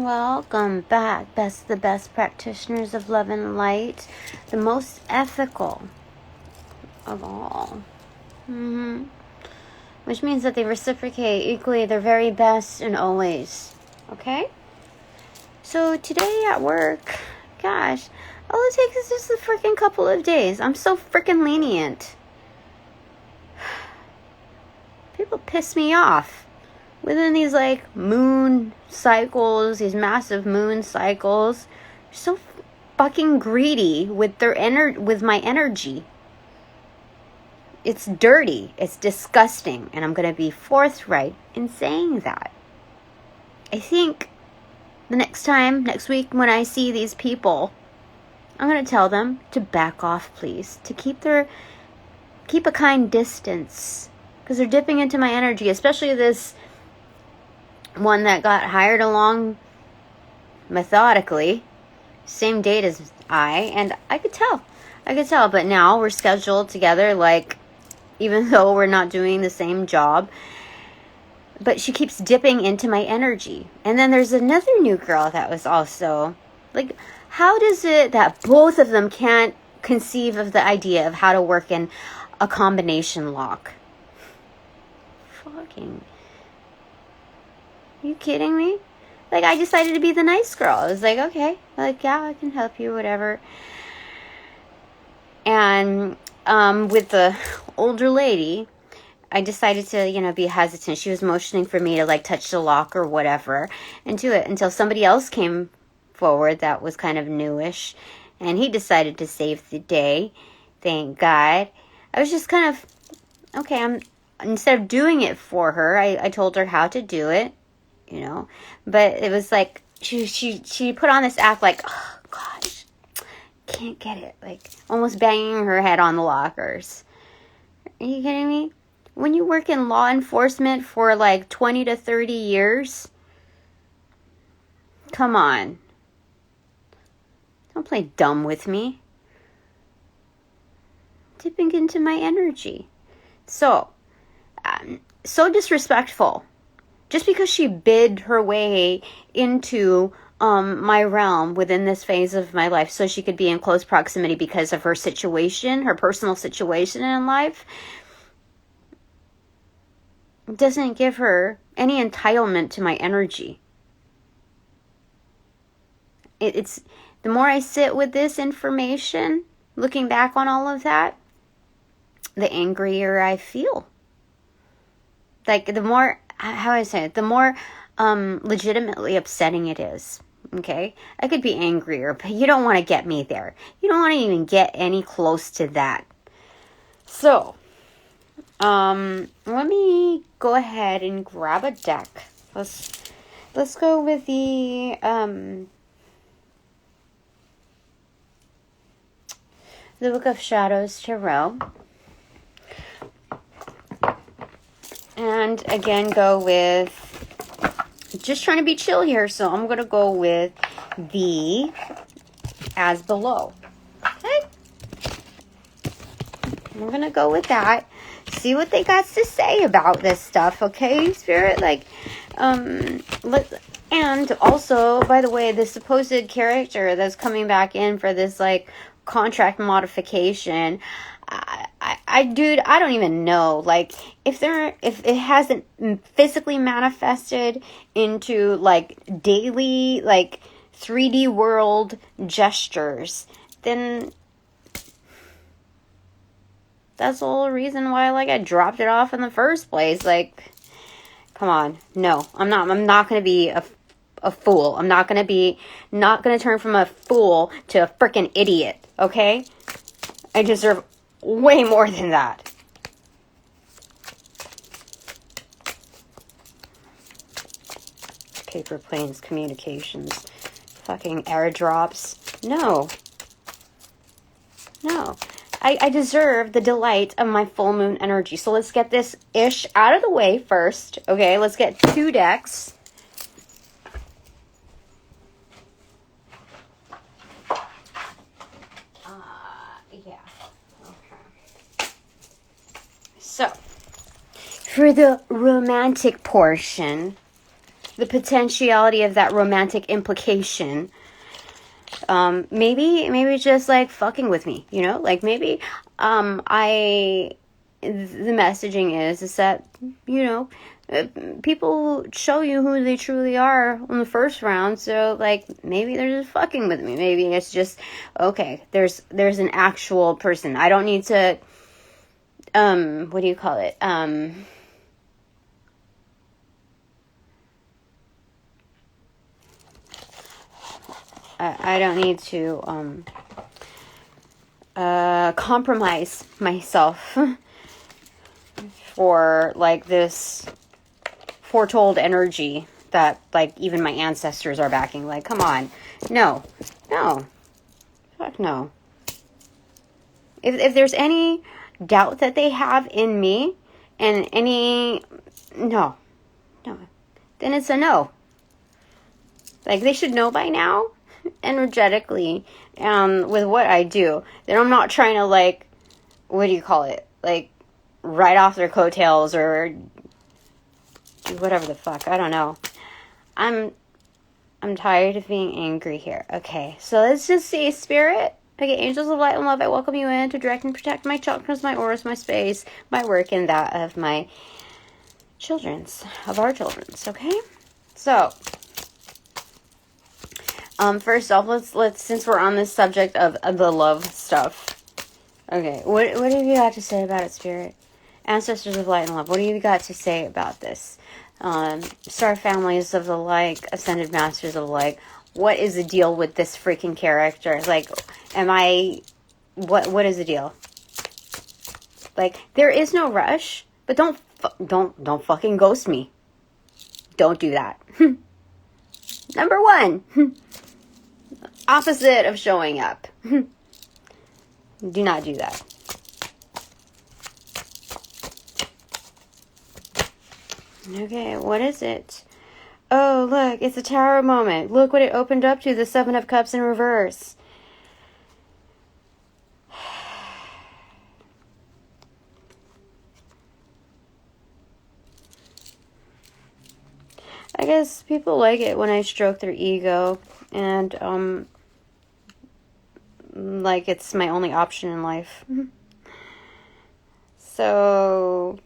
Welcome back, the best practitioners of love and light, the most ethical of all. Which means that they reciprocate equally their very best and always. Okay? So today at work, gosh, all it takes is just a freaking couple of days. I'm so freaking lenient. People piss me off. Within these moon cycles, these massive moon cycles, they're so fucking greedy with with my energy. It's dirty, it's disgusting, and I'm gonna be forthright in saying that. I think the next week when I see these people, I'm gonna tell them to back off, please, to keep a kind distance, because they're dipping into my energy, especially this one that got hired along methodically, same date as and I could tell, but now we're scheduled together, even though we're not doing the same job, but she keeps dipping into my energy. And then there's another new girl that was also, how does it that both of them can't conceive of the idea of how to work in a combination lock? Fucking... Are you kidding me? I decided to be the nice girl. I was okay. Yeah, I can help you, whatever. And with the older lady, I decided to, be hesitant. She was motioning for me to, touch the lock or whatever and do it until somebody else came forward that was kind of newish. And he decided to save the day. Thank God. I was just kind of, okay, instead of doing it for her, I told her how to do it. But it was she put on this act oh gosh, can't get it, almost banging her head on the lockers. Are you kidding me? When you work in law enforcement for 20 to 30 years, come on, don't play dumb with me. Dipping into my energy, so disrespectful. Just because she bid her way into my realm within this phase of my life so she could be in close proximity because of her situation, her personal situation in life, doesn't give her any entitlement to my energy. It's the more I sit with this information, looking back on all of that, the angrier I feel. The more... how I say it, the more legitimately upsetting it is. Okay? I could be angrier, but you don't want to get me there. You don't want to even get any close to that. So, let me go ahead and grab a deck. Let's go with the Book of Shadows Tarot. And again, go with, just trying to be chill here, so I'm going to go with the As Below. Okay? I'm going to go with that. See what they got to say about this stuff, okay, Spirit? And also, by the way, the supposed character that's coming back in for this, contract modification, dude, I don't even know. If it hasn't physically manifested into daily 3D world gestures, then that's the whole reason why I dropped it off in the first place. Come on, no, I'm not gonna be a fool. I'm not gonna turn from a fool to a freaking idiot. Okay, I deserve way more than that. Paper planes, communications, fucking airdrops. No. I deserve the delight of my full moon energy. So let's get this ish out of the way first. Okay, let's get 2 decks. Yeah. Okay. So, for the romantic portion, the potentiality of that romantic implication. Maybe just like fucking with me, you know, like maybe, the messaging is that, you know, people show you who they truly are on the first round. So like, maybe they're just fucking with me. Maybe it's just, okay, there's an actual person. I don't need to, what do you call it? I don't need to compromise myself for like this foretold energy that like even my ancestors are backing. Like, come on. No. Fuck no. If there's any doubt that they have in me and any no, then it's a no. Like, they should know by now, energetically, with what I do, that I'm not trying to, like, what do you call it? Like, ride off their coattails or whatever the fuck. I don't know. I'm tired of being angry here. Okay, so let's just see, Spirit. Okay, angels of light and love, I welcome you in to direct and protect my chakras, my auras, my space, my work, and that of my our children's, okay? So, first off, let's since we're on this subject of the love stuff. Okay, what have you got to say about it, Spirit? Ancestors of light and love, what do you got to say about this? Star families of the like, ascended masters of the like, what is the deal with this freaking character? Like, what is the deal? Like, there is no rush, but don't fucking ghost me. Don't do that. Number one. Opposite of showing up. Do not do that. Okay, what is it? Oh, look, it's a tarot moment. Look what it opened up to, the Seven of Cups in reverse. I guess people like it when I stroke their ego and, like it's my only option in life. So,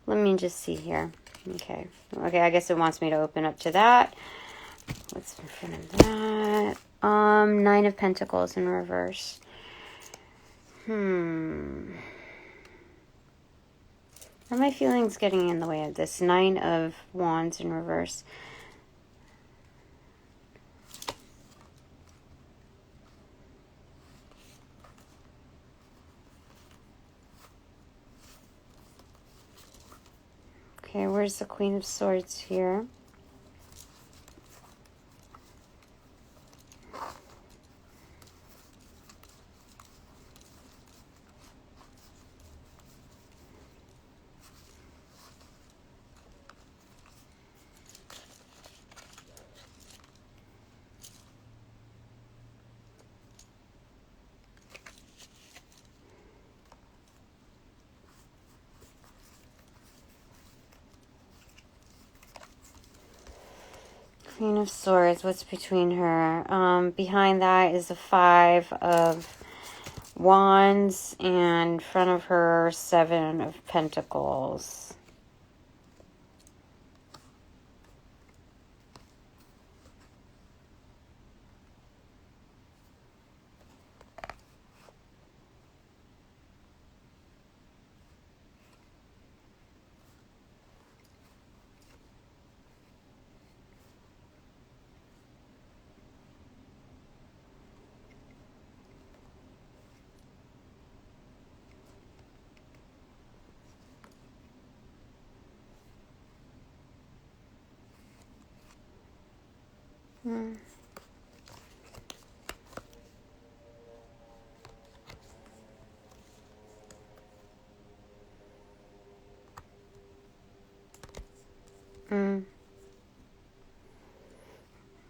let me just see here. Okay, I guess it wants me to open up to that. What's in front of that? Nine of Pentacles in reverse. Are my feelings getting in the way of this? Nine of Wands in reverse. Okay, where's the Queen of Swords here? Queen of Swords, what's between her? Behind that is the Five of Wands, and in front of her, Seven of Pentacles.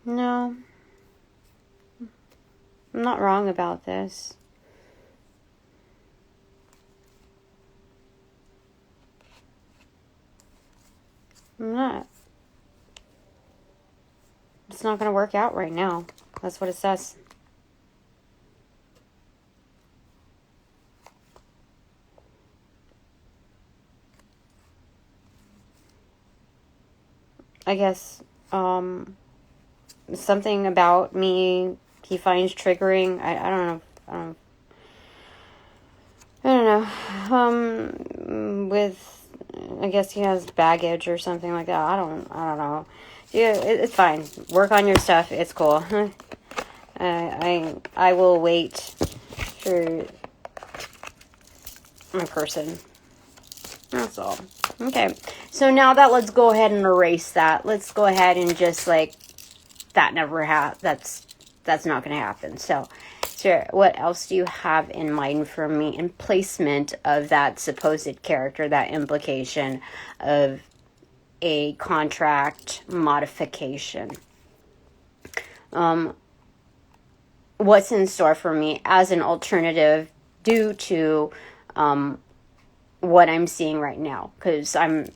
No. I'm not wrong about this. I'm not. It's not going to work out right now. That's what it says. I guess, something about me he finds triggering. I don't know. I don't know. With, I guess he has baggage or something like that. I don't know. Yeah, it's fine. Work on your stuff. It's cool. I will wait for my person. That's all. Okay. So now that, let's go ahead and erase that. Let's go ahead and just like, that never that's not going to happen. So, what else do you have in mind for me in placement of that supposed character, that implication of a contract modification? What's in store for me as an alternative due to what I'm seeing right now? Because I'm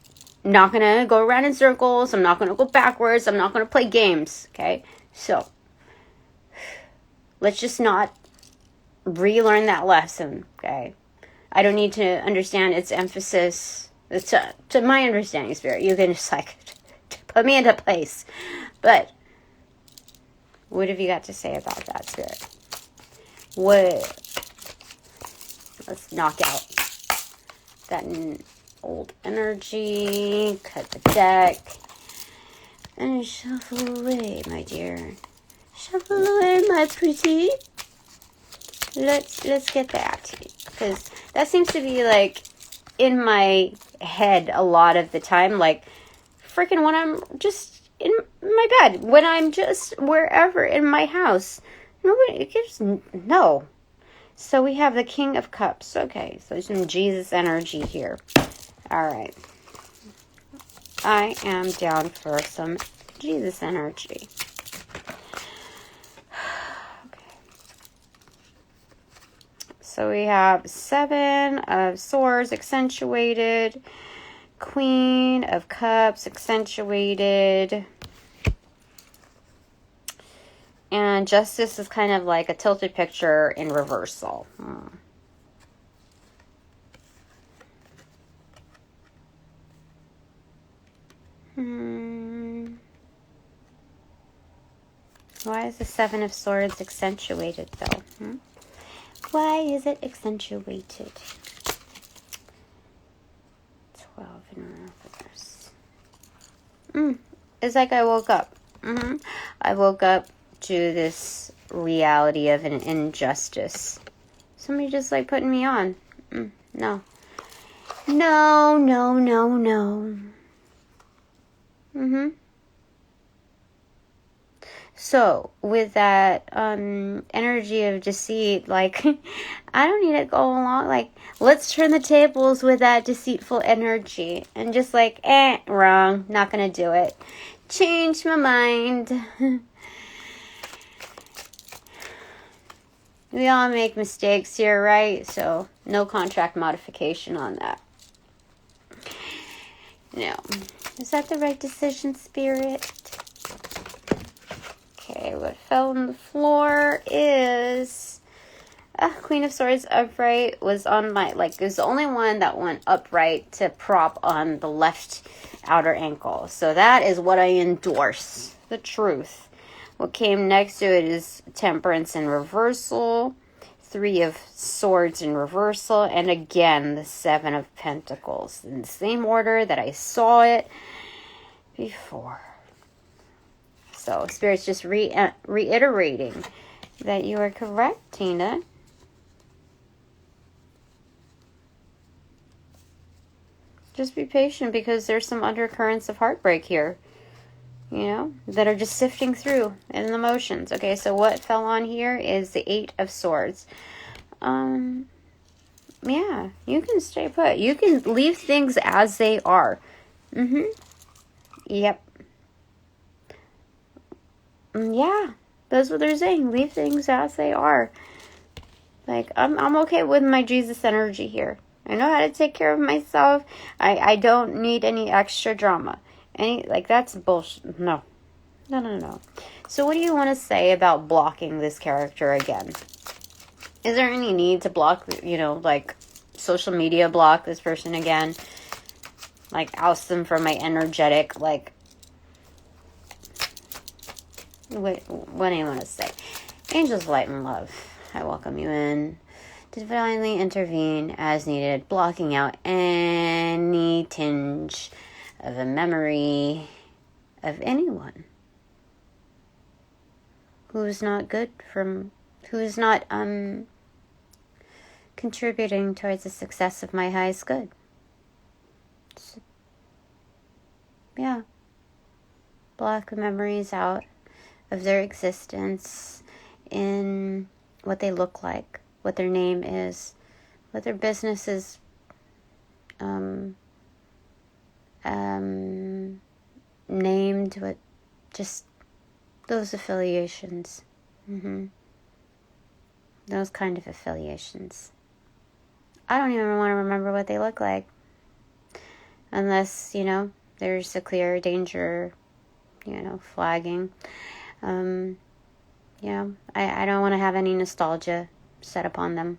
not going to go around in circles. I'm not going to go backwards. I'm not going to play games. Okay? So, let's just not relearn that lesson. Okay? I don't need to understand its emphasis. To my understanding, Spirit, you can just like put me into place. But what have you got to say about that, Spirit? Let's knock out that old energy, cut the deck, and shuffle away, my dear. Shuffle away, my pretty. Let's get that, because that seems to be like in my head a lot of the time, like freaking when I'm just in my bed, when I'm just wherever in my house. Nobody gives no. So we have the King of Cups. Okay, so some Jesus energy here. All right. I am down for some Jesus energy. Okay. So we have 7 of Swords accentuated, Queen of Cups accentuated, and Justice is kind of like a tilted picture in reversal. Why is the 7 of Swords accentuated, though? Why is it accentuated? 12 in reverse. It's like I woke up. I woke up to this reality of an injustice. Somebody just like putting me on. No. So, with that energy of deceit, like, I don't need to go along. Like, let's turn the tables with that deceitful energy. And just like, wrong. Not going to do it. Change my mind. We all make mistakes here, right? So, no contract modification on that. No. Is that the right decision, Spirit? Okay, what fell on the floor is Queen of Swords upright was on my, like, it was the only one that went upright to prop on the left outer ankle. So that is what I endorse, the truth. What came next to it is Temperance in reversal, 3 of Swords in reversal, and again the 7 of Pentacles in the same order that I saw it before. So, Spirit's just reiterating that you are correct, Tina. Just be patient because there's some undercurrents of heartbreak here, you know, that are just sifting through in the motions. Okay, so what fell on here is the 8 of Swords. Yeah, you can stay put. You can leave things as they are. Yep. Yeah, that's what they're saying. Leave things as they are. Like, I'm okay with my Jesus energy here. I know how to take care of myself. I don't need any extra drama. That's bullshit. No. No. So what do you want to say about blocking this character again? Is there any need to block, social media block this person again? Oust them from my energetic, what do you want to say? Angels, light, and love, I welcome you in to divinely intervene as needed, blocking out any tinge of a memory of anyone who's not contributing towards the success of my highest good. Yeah. Block memories out of their existence in what they look like, what their name is, what their business is named, what just those affiliations. Those kind of affiliations. I don't even want to remember what they look like. Unless, there's a clear danger, flagging. I don't want to have any nostalgia set upon them.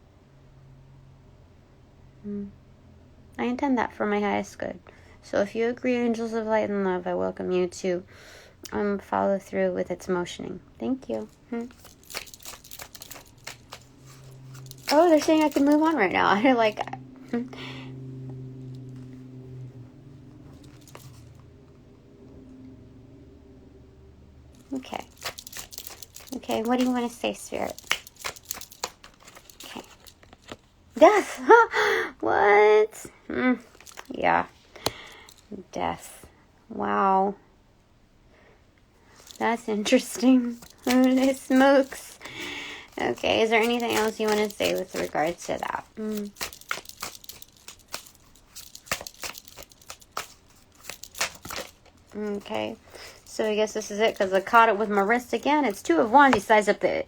I intend that for my highest good. So if you agree, angels of light and love, I welcome you to follow through with its motioning. Thank you. Oh, they're saying I can move on right now. I Okay, what do you want to say, Spirit? Okay. Death! What? Yeah. Death. Wow. That's interesting. Holy smokes. Okay, is there anything else you want to say with regards to that? Okay, so I guess this is it, because I caught it with my wrist again. It's 2 of Wands. You sized up the...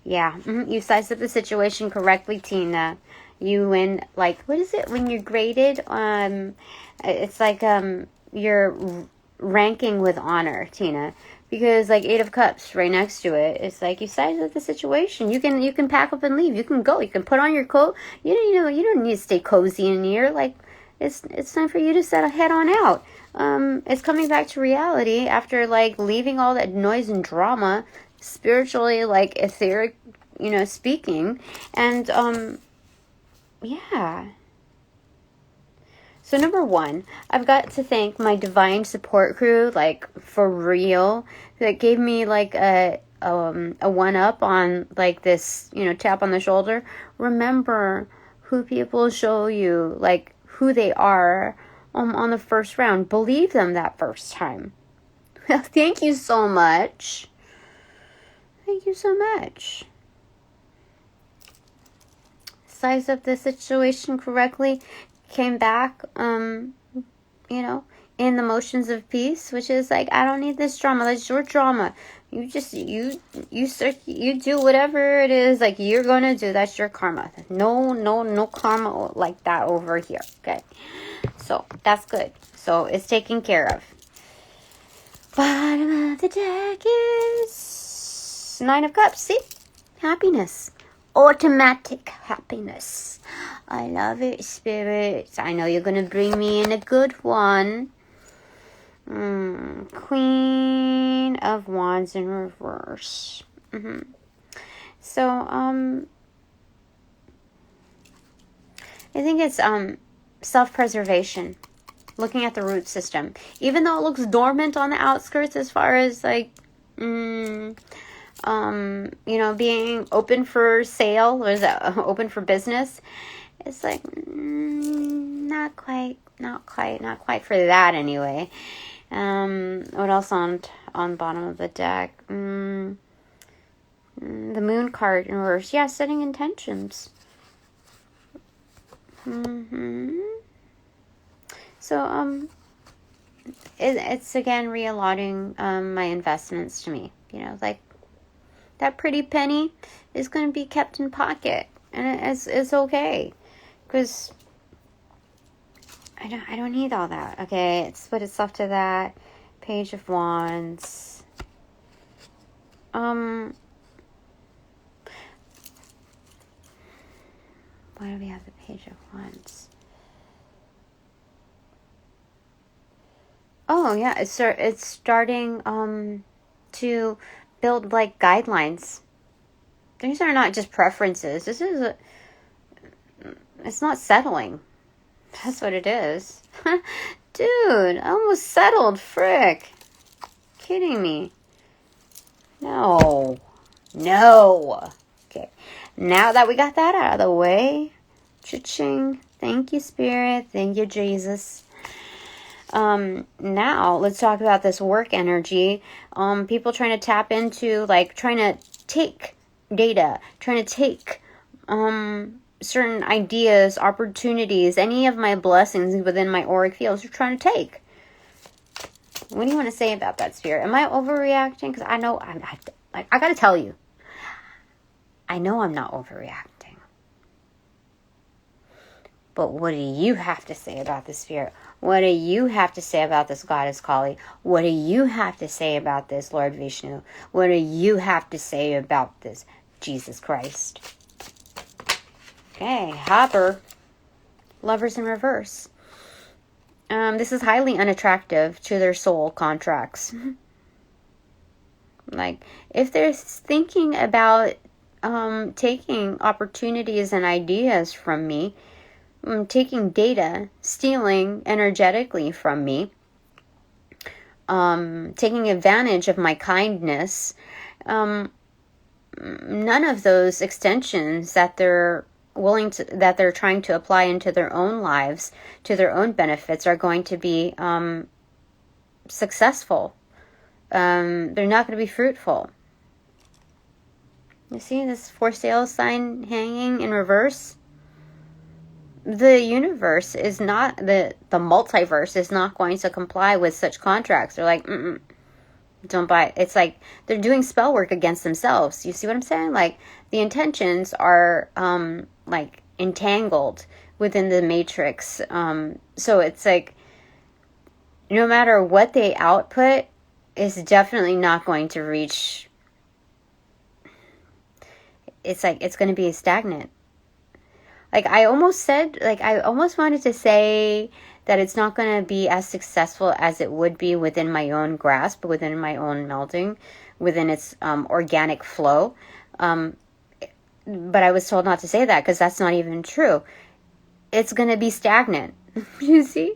Yeah, you sized up the situation correctly, Tina. You win, what is it when you're graded? It's you're ranking with honor, Tina. Because 8 of Cups right next to it, it's you size up the situation. You can pack up and leave. You can go. You can put on your coat. You don't need to stay cozy in here. It's time for you to head on out. It's coming back to reality after leaving all that noise and drama, spiritually etheric, speaking, and yeah. So number 1, I've got to thank my divine support crew, for real, that gave me a 1-up on this, tap on the shoulder. Remember who people show you, who they are on the first round. Believe them that first time. Thank you so much. Thank you so much. Size up the situation correctly. Came back, in the motions of peace, which is I don't need this drama. That's your drama. You just, you do whatever it is you're gonna do. That's your karma. No karma like that over here. Okay. So that's good. So it's taken care of. Bottom of the deck is 9 of Cups. See? Happiness. Automatic happiness. I love it, spirits. I know you're going to bring me in a good one. Queen of Wands in reverse. So, I think it's self-preservation. Looking at the root system. Even though it looks dormant on the outskirts as far as being open for sale, or is that open for business? It's not quite for that anyway. What else on bottom of the deck? The Moon card in reverse. Yeah, setting intentions. So it's again reallocating my investments to me. That pretty penny is going to be kept in pocket, and it's okay, because I don't need all that. Okay, let's put itself to that. Page of Wands. Why do we have the Page of Wands? Oh yeah, it's starting to build like guidelines. These are not just preferences. It's not settling. That's what it is. Dude, I almost settled, frick. Kidding me. No. Okay, now that we got that out of the way, cha-ching. Thank you, Spirit. Thank you, Jesus. Now let's talk about this work energy. People trying to tap into, like, trying to take data, trying to take, certain ideas, opportunities, any of my blessings within my auric fields, you're trying to take. What do you want to say about that, Spirit? Am I overreacting? Because I know, I gotta tell you, I know I'm not overreacting. But what do you have to say about the Spirit? What do you have to say about this Goddess Kali? What do you have to say about this Lord Vishnu? What do you have to say about this Jesus Christ? Okay, Hopper. Lovers in reverse. This is highly unattractive to their soul contracts. Like, if they're thinking about taking opportunities and ideas from me, taking data, stealing energetically from me, taking advantage of my kindness, none of those extensions that they're that they're trying to apply into their own lives, to their own benefits, are going to be successful. They're not going to be fruitful. You see this for sale sign hanging in reverse? The universe is not, the multiverse is not going to comply with such contracts. They're like, don't buy it. It's like they're doing spell work against themselves. You see what I'm saying? Like, the intentions are like entangled within the matrix. So it's like, no matter what they output, it's definitely not going to reach. It's like, it's going to be stagnant. Like, I almost wanted to say that it's not going to be as successful as it would be within my own grasp, within my own melding, within its organic flow. But I was told not to say that because that's not even true. It's going to be stagnant. You see?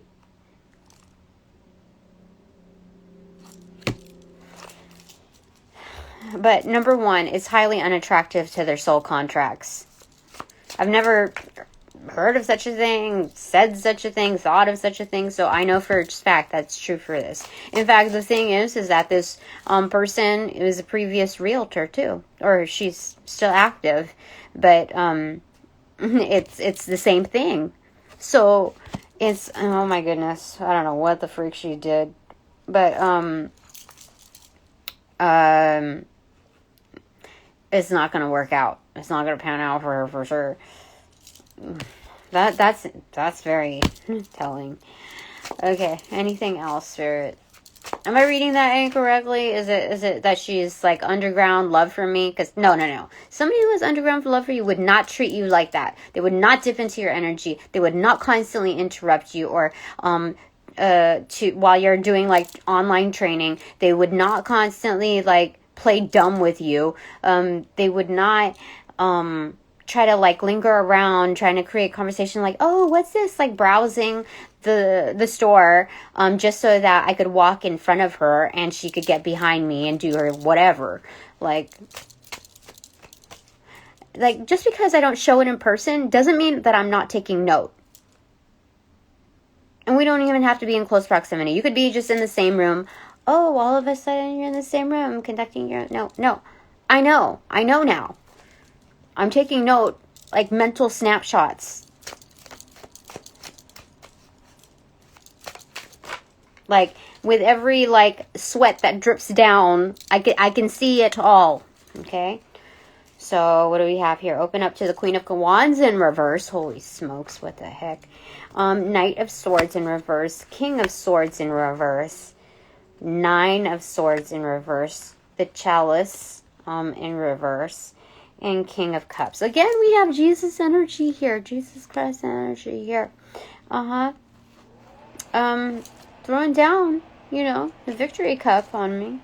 But number one, it's highly unattractive to their soul contracts. I've never heard of such a thing, said such a thing, thought of such a thing, so I know for a fact that's true for this. In fact, the thing is that this person is a previous realtor too, or she's still active, but it's the same thing. So it's, oh my goodness, I don't know what the freak she did, but it's not going to work out. It's not going to pan out for her for sure. That's very telling. Okay, anything else, Spirit? Am I reading that incorrectly? Is it that she's like underground love for me? Because no. Somebody who has underground love for you would not treat you like that. They would not dip into your energy. They would not constantly interrupt you or while you're doing like online training. They would not constantly like play dumb with you. They would not try to like linger around trying to create conversation like, oh, what's this, like browsing the store just so that I could walk in front of her and she could get behind me and do her whatever. Like just because I don't show it in person doesn't mean that I'm not taking note. And we don't even have to be in close proximity. You could be just in the same room. Oh, all of a sudden you're in the same room conducting your... No. I know now. I'm taking note, like mental snapshots. Like, with every, like, sweat that drips down, I can see it all. Okay? So what do we have here? Open up to the Queen of Wands in reverse. Holy smokes, what the heck? Knight of Swords in reverse. King of Swords in reverse. Nine of Swords in reverse. The Chalice in reverse. And King of Cups. Again, we have Jesus energy here. Jesus Christ energy here. Throwing down, you know, the victory cup on me.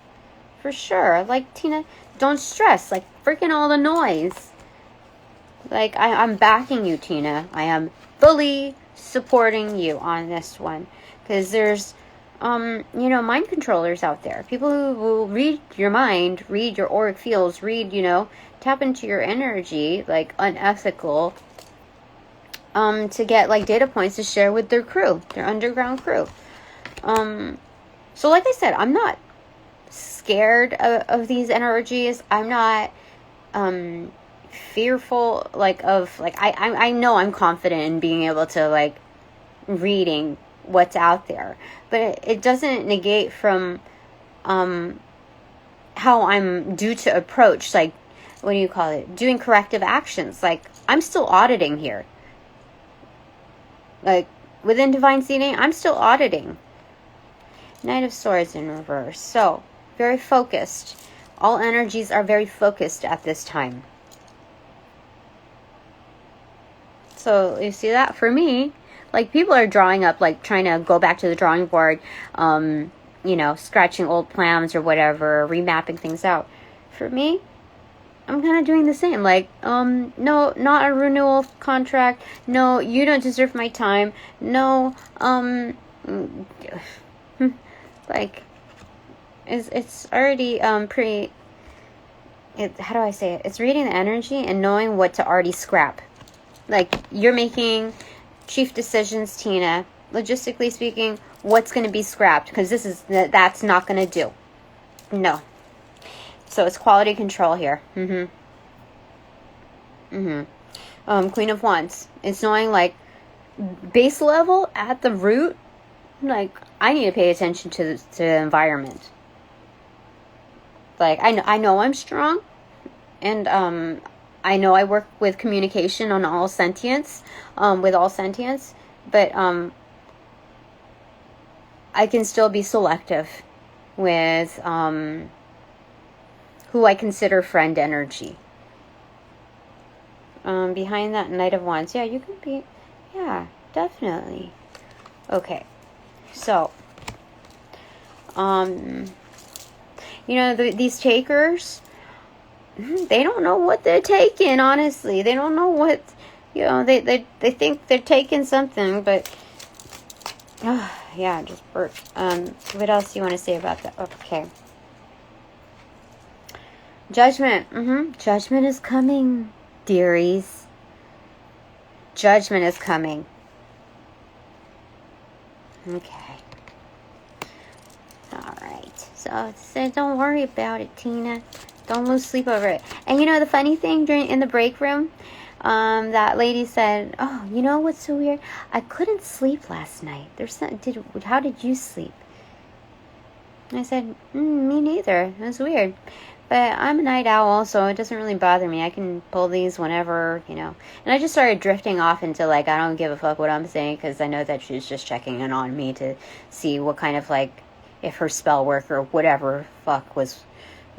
For sure. Like, Tina, don't stress. Like, freaking all the noise. Like, I'm backing you, Tina. I am fully supporting you on this one. Because there's, you know, mind controllers out there. People who will read your mind, read your auric fields, read, you know, tap into your energy, like, unethical, to get, like, data points to share with their crew, their underground crew. So like I said, I'm not scared of these energies. I'm not fearful, like, of, like, I know I'm confident in being able to, like, reading what's out there, but it doesn't negate from how I'm due to approach, like, what do you call it, doing corrective actions. Like, I'm still auditing here. Like, within Divine Seeding, I'm still auditing. Knight of Swords in reverse. So, very focused. All energies are very focused at this time. So, you see that? For me, like, people are drawing up, like, trying to go back to the drawing board, you know, scratching old plans or whatever, remapping things out. For me, I'm kind of doing the same. Like, no, not a renewal contract. No, you don't deserve my time. No, like, it's already, how do I say it? It's reading the energy and knowing what to already scrap. Like, you're making chief decisions, Tina. Logistically speaking, what's going to be scrapped? Because that's not going to do. No. So it's quality control here. Queen of Wands. It's knowing, like, base level at the root. Like, I need to pay attention to the environment. Like, I know I'm strong, and I know I work with communication on all sentience, with all sentience, but I can still be selective with who I consider friend energy. Behind that Knight of Wands, yeah, you can be, yeah, definitely. Okay, so, you know, these takers, they don't know what they're taking, honestly. They don't know what, you know, they think they're taking something, but, yeah, just burp. What else do you want to say about that? Okay. Judgment. Judgment is coming, dearies. Judgment is coming. Okay. Alright. So don't worry about it, Tina. Don't lose sleep over it. And you know the funny thing, in the break room, that lady said, "Oh, you know what's so weird? I couldn't sleep last night. How did you sleep?" And I said, "Me neither. It was weird. But I'm a night owl, so it doesn't really bother me. I can pull these whenever, you know." And I just started drifting off into, like, I don't give a fuck what I'm saying, because I know that she's just checking in on me to see what kind of, like, if her spell work or whatever fuck was,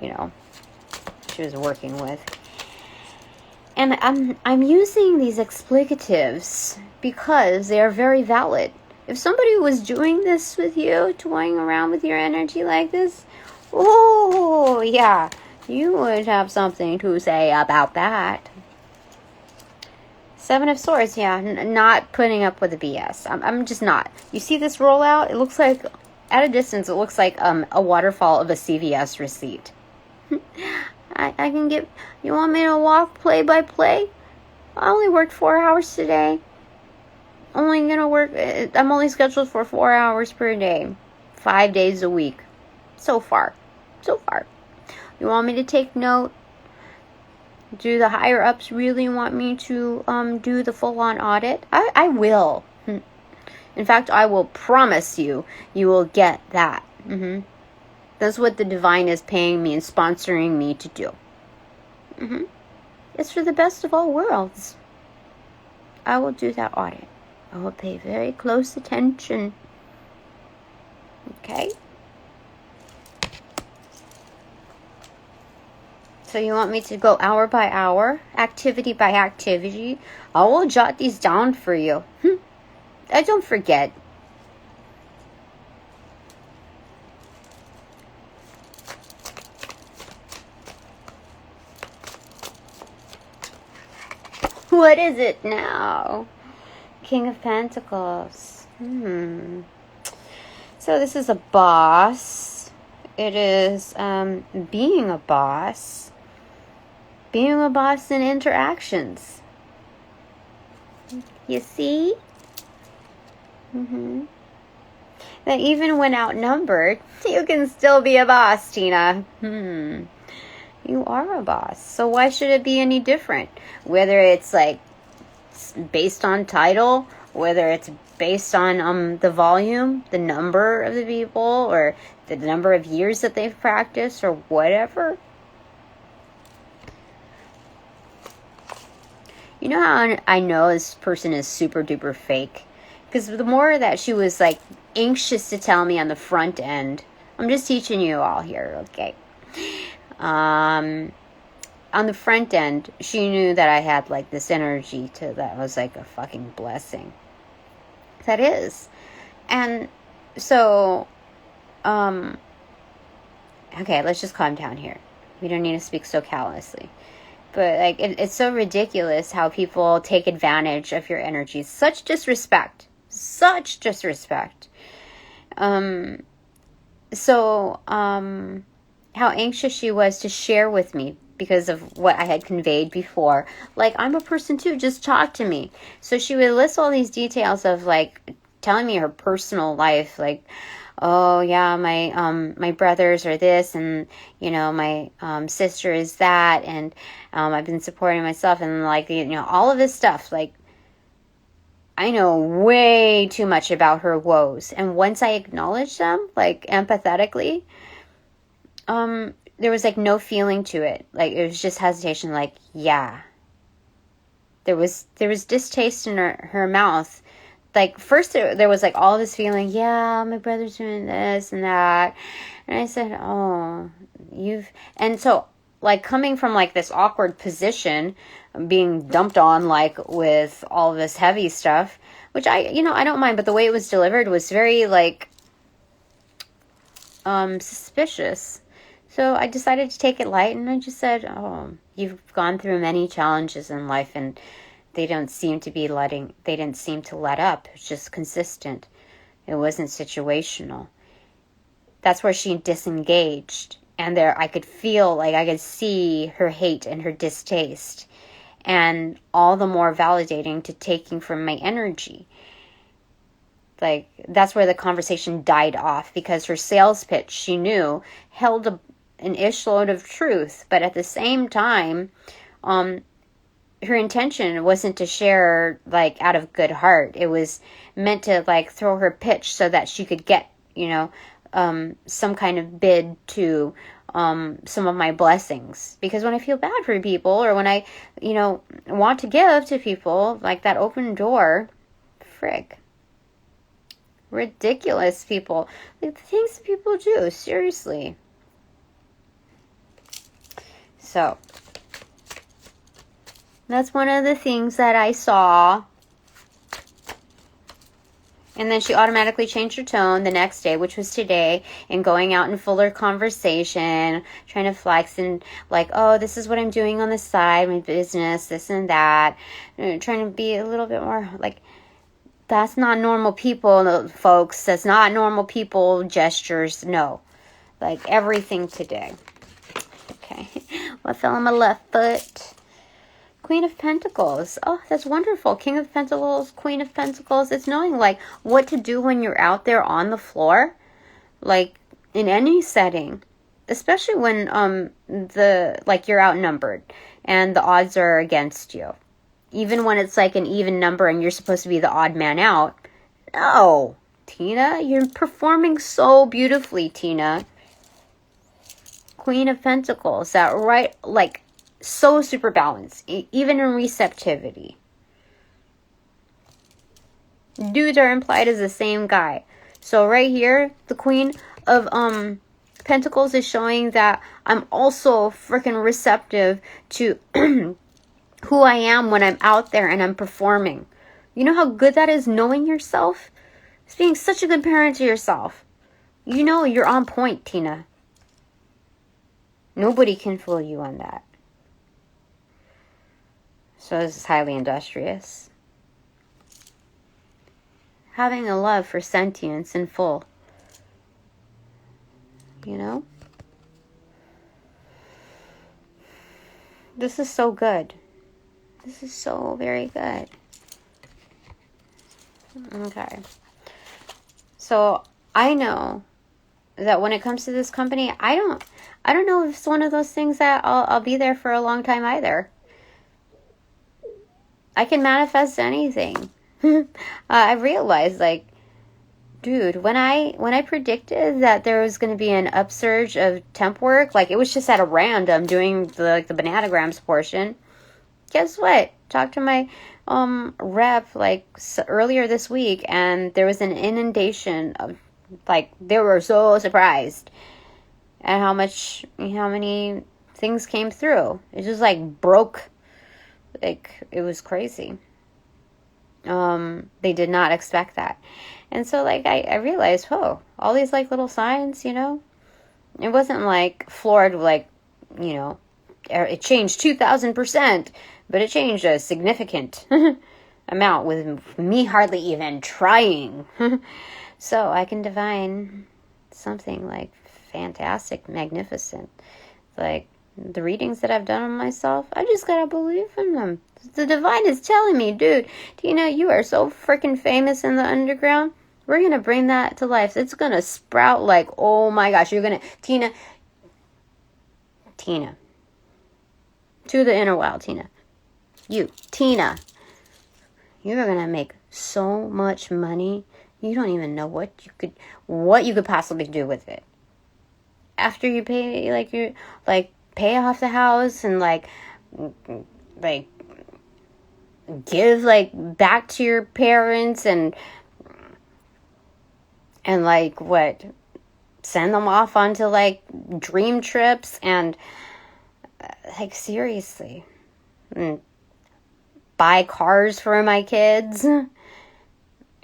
you know, she was working with. And I'm using these explicatives because they are very valid. If somebody was doing this with you, toying around with your energy like this, oh, yeah, you would have something to say about that. Seven of Swords, yeah, not putting up with the BS. I'm just not. You see this rollout? It looks like, at a distance, it looks like a waterfall of a CVS receipt. I can get, you want me to walk play by play? I only worked 4 hours today. I'm only scheduled for 4 hours per day. 5 days a week. So far. You want me to take note? Do the higher ups really want me to do the full-on audit? I will. In fact, I will promise you will get that. That's what the divine is paying me and sponsoring me to do. It's for the best of all worlds. I will do that audit. I will pay very close attention. Okay? So you want me to go hour by hour, activity by activity? I will jot these down for you. I don't forget. What is it now? King of Pentacles. So this is a boss. It is being a boss. Being a boss in interactions. You see? That even when outnumbered, you can still be a boss, Tina. You are a boss. So why should it be any different? Whether it's like based on title, whether it's based on the volume, the number of the people, or the number of years that they've practiced, or whatever. You know how I know this person is super duper fake? Because the more that she was like anxious to tell me on the front end, I'm just teaching you all here, okay? On the front end, she knew that I had like this energy that was like a fucking blessing. That is. And so, okay, let's just calm down here. We don't need to speak so callously. But like, it's so ridiculous how people take advantage of your energy. Such disrespect. Such disrespect. How anxious she was to share with me because of what I had conveyed before. Like, I'm a person too, just talk to me. So she would list all these details of like telling me her personal life, like, oh yeah, my brothers are this, and you know, my sister is that, and I've been supporting myself, and like, you know, all of this stuff. Like, I know way too much about her woes, and once I acknowledged them, like empathetically, there was like no feeling to it. Like, it was just hesitation. Like, yeah, there was distaste in her mouth. Like, first there was like all this feeling, yeah, my brother's doing this and that. And I said, oh, and so like coming from like this awkward position, being dumped on like with all this heavy stuff, which I don't mind, but the way it was delivered was very like, suspicious. So I decided to take it light, and I just said, oh, you've gone through many challenges in life, and they didn't seem to let up. It's just consistent. It wasn't situational. That's where she disengaged. And there I could feel, like I could see her hate and her distaste. And all the more validating to taking from my energy. Like, that's where the conversation died off, because her sales pitch, she knew, held an ish load of truth. But at the same time, her intention wasn't to share like out of good heart. It was meant to like throw her pitch so that she could get, some kind of bid to some of my blessings. Because when I feel bad for people, or when I, want to give to people, like that open door, frig. Ridiculous people. Like the things that people do, seriously. So, that's one of the things that I saw. And then she automatically changed her tone the next day, which was today, and going out in fuller conversation, trying to flex and like, oh, this is what I'm doing on the side, my business, this and that. Trying to be a little bit more like, that's not normal people, folks. That's not normal people gestures. No. Like everything today. Okay. What fell on my left foot? Queen of Pentacles. Oh, that's wonderful. King of Pentacles, Queen of Pentacles. It's knowing like what to do when you're out there on the floor. Like in any setting. Especially when you're outnumbered and the odds are against you. Even when it's like an even number and you're supposed to be the odd man out. No, Tina, you're performing so beautifully, Tina. Queen of Pentacles, that right, like so super balanced, even in receptivity. Dudes are implied as the same guy. So right here, the Queen of Pentacles is showing that I'm also freaking receptive to who I am when I'm out there and I'm performing. You know how good that is, knowing yourself? It's being such a good parent to yourself. You know you're on point, Tina. Nobody can fool you on that. So this is highly industrious. Having a love for sentience in full. You know? This is so good. This is so very good. Okay. So I know that when it comes to this company, I don't know if it's one of those things that I'll be there for a long time either. I can manifest anything. I realized, like, dude, when I predicted that there was going to be an upsurge of temp work, like, it was just at a random doing the Bananagrams portion. Guess what? Talked to my rep earlier this week, and there was an inundation of, like, they were so surprised at how many things came through. It just like broke, like, it was crazy. They did not expect that. And so, like, I realized, all these, like, little signs, you know, it wasn't like floored, like, you know, it changed 2,000%, but it changed a significant amount with me hardly even trying. So I can divine something like fantastic, magnificent. Like, the readings that I've done on myself, I just gotta believe in them. The divine is telling me, dude, Tina, you are so freaking famous in the underground. We're gonna bring that to life. It's gonna sprout like, oh my gosh, you're gonna, Tina, to the inner wild, Tina, Tina, you're gonna make so much money. You don't even know what you could possibly do with it. After you pay, pay off the house and give back to your parents and send them off onto dream trips and seriously, and buy cars for my kids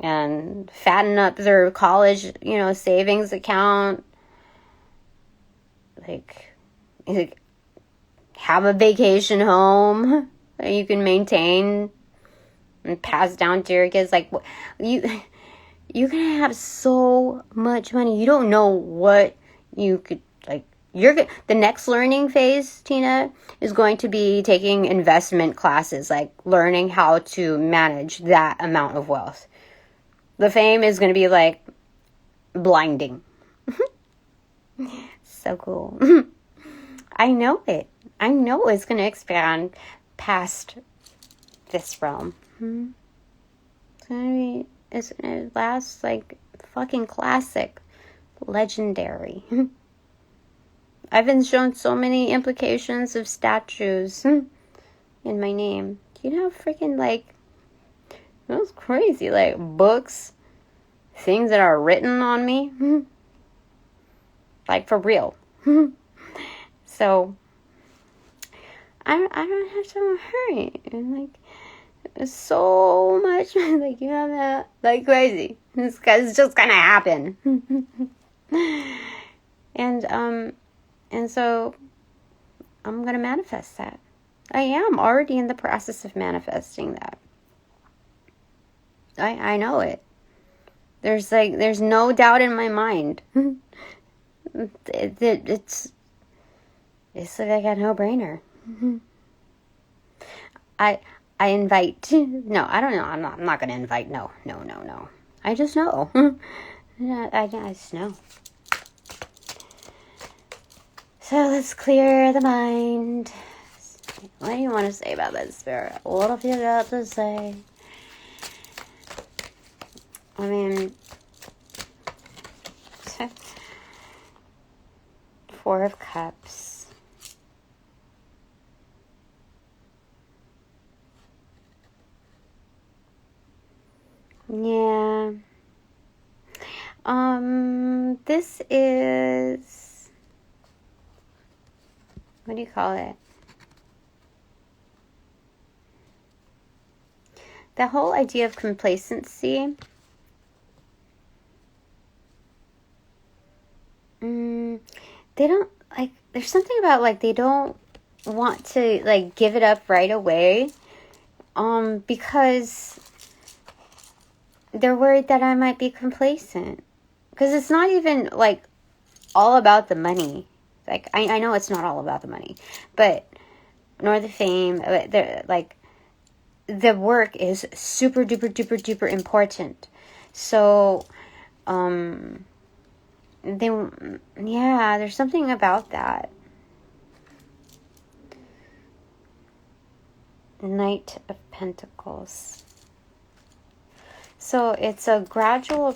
and fatten up their college, savings account. Have a vacation home that you can maintain and pass down to your kids. You're gonna have so much money. You don't know what you could the next learning phase, Tina, is going to be taking investment classes, learning how to manage that amount of wealth. The fame is going to be blinding. So cool. I know it. I know it's going to expand past this realm. It's going to last fucking classic. Legendary. I've been shown so many implications of statues in my name. You know how freaking that's crazy. Books, things that are written on me. For real. So I don't have to hurry. It's so much. You have that crazy. It's just gonna happen. And so I'm gonna manifest that. I am already in the process of manifesting that. I know it. There's no doubt in my mind. It's a no-brainer. I invite. No, I don't know. I'm not gonna invite. No. I just know. I just know. So let's clear the mind. What do you want to say about that, Spirit? What have you got to say? I mean, Four of Cups. Yeah. This is, what do you call it? The whole idea of complacency. They don't, like, there's something about, like, they don't want to, like, give it up right away. Because they're worried that I might be complacent. Because it's not even, like, all about the money. Like, I know it's not all about the money. But, nor the fame. Like, the work is super duper duper duper important. So, there's something about that. Knight of Pentacles. So it's a gradual,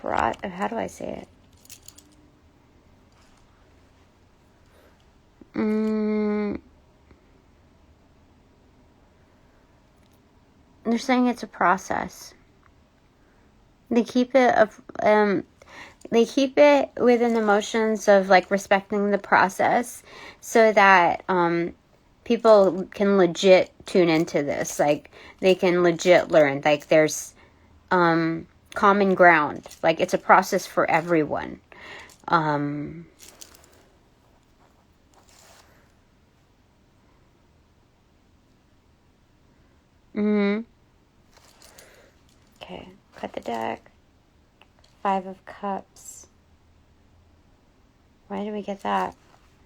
how do I say it? They're saying it's a process. They keep it within the motions of, like, respecting the process, so that people can legit tune into this. Like, they can legit learn. Like, there's common ground. Like, it's a process for everyone. Okay, cut the deck. 5 of Cups. Why did we get that?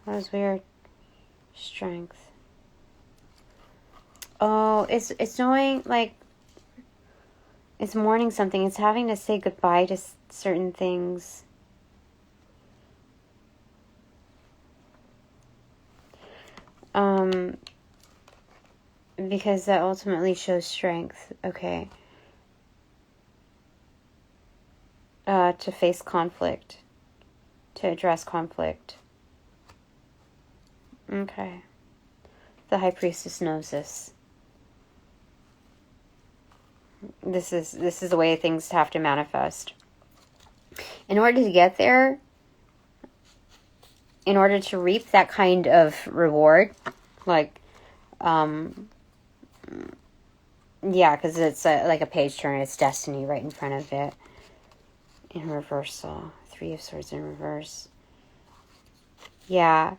That was weird. Strength. Oh, it's knowing, like, it's mourning something. It's having to say goodbye to certain things. Because that ultimately shows strength. Okay. To face conflict. To address conflict. Okay. The High Priestess knows this. This is the way things have to manifest. In order to get there, in order to reap that kind of reward, like, because it's like a page turn, it's destiny right in front of it. In reversal. 3 of Swords in reverse. Yeah.